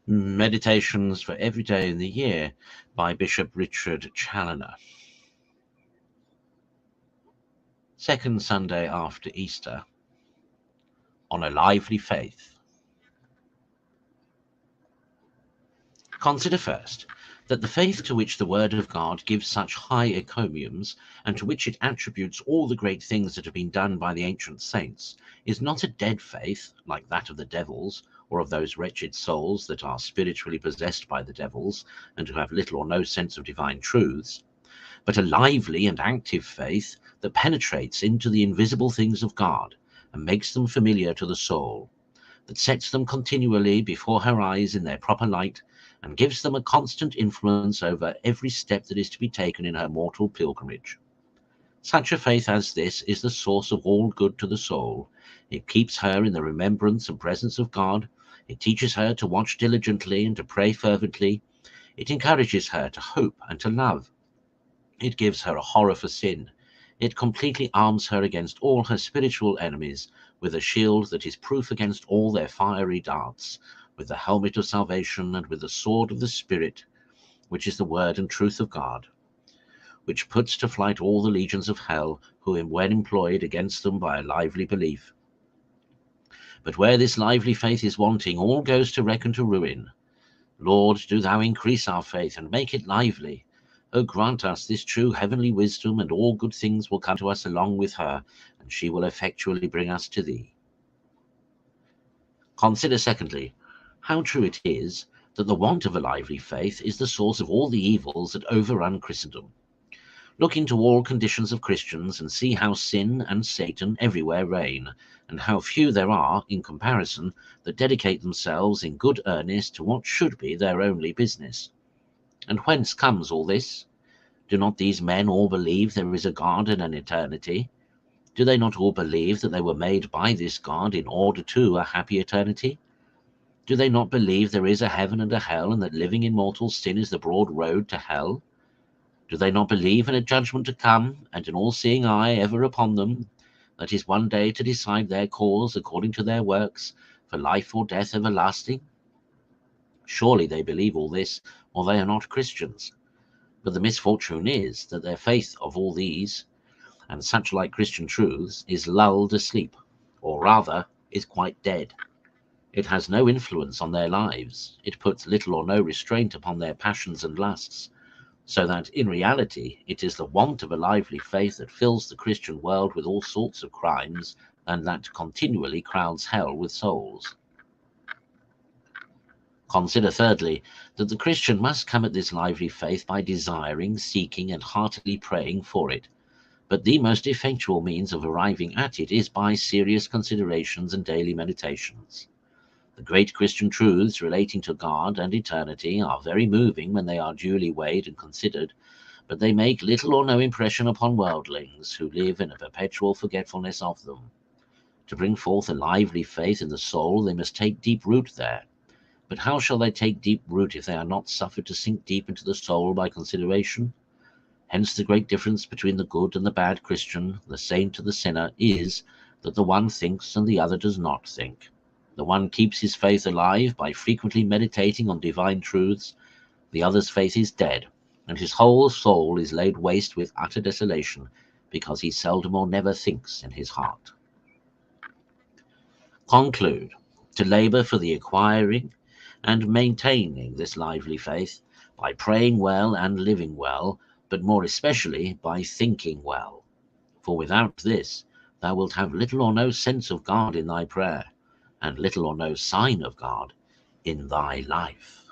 Meditations for every day in the year by Bishop Richard Challoner. Second Sunday after Easter, on a lively faith. Consider first that the faith to which the Word of God gives such high encomiums, and to which it attributes all the great things that have been done by the ancient saints, is not a dead faith, like that of the devils, or of those wretched souls that are spiritually possessed by the devils, and who have little or no sense of divine truths, but a lively and active faith that penetrates into the invisible things of God, and makes them familiar to the soul, that sets them continually before her eyes in their proper light, and gives them a constant influence over every step that is to be taken in her mortal pilgrimage. Such a faith as this is the source of all good to the soul. It keeps her in the remembrance and presence of God. It teaches her to watch diligently and to pray fervently. It encourages her to hope and to love. It gives her a horror for sin. It completely arms her against all her spiritual enemies with a shield that is proof against all their fiery darts, with the helmet of salvation and with the sword of the Spirit, which is the word and truth of God, which puts to flight all the legions of hell, who when employed against them by a lively belief. But where this lively faith is wanting, all goes to wreck and to ruin. Lord, do thou increase our faith and make it lively. O grant us this true heavenly wisdom, and all good things will come to us along with her, and she will effectually bring us to thee. Consider secondly, how true it is that the want of a lively faith is the source of all the evils that overrun Christendom. Look into all conditions of Christians and see how sin and Satan everywhere reign, and how few there are, in comparison, that dedicate themselves in good earnest to what should be their only business. And whence comes all this? Do not these men all believe there is a God and an eternity? Do they not all believe that they were made by this God in order to a happy eternity? Do they not believe there is a heaven and a hell, and that living in mortal sin is the broad road to hell? Do they not believe in a judgment to come, and an all-seeing eye ever upon them, that is one day to decide their cause according to their works, for life or death everlasting? Surely they believe all this, or they are not Christians. But the misfortune is that their faith of all these, and such like Christian truths, is lulled asleep, or rather is quite dead. It has no influence on their lives. It puts little or no restraint upon their passions and lusts, so that in reality it is the want of a lively faith that fills the Christian world with all sorts of crimes, and that continually crowds hell with souls. Consider thirdly, that the Christian must come at this lively faith by desiring, seeking, and heartily praying for it. But the most effectual means of arriving at it is by serious considerations and daily meditations. The great Christian truths relating to God and eternity are very moving when they are duly weighed and considered, but they make little or no impression upon worldlings who live in a perpetual forgetfulness of them. To bring forth a lively faith in the soul, they must take deep root there. But how shall they take deep root if they are not suffered to sink deep into the soul by consideration? Hence the great difference between the good and the bad Christian, the saint and the sinner, is that the one thinks and the other does not think. The one keeps his faith alive by frequently meditating on divine truths. The other's faith is dead, and his whole soul is laid waste with utter desolation, because he seldom or never thinks in his heart. Conclude to labor for the acquiring and maintaining this lively faith by praying well and living well, but more especially by thinking well. For without this, thou wilt have little or no sense of God in thy prayer, and little or no sign of God in thy life.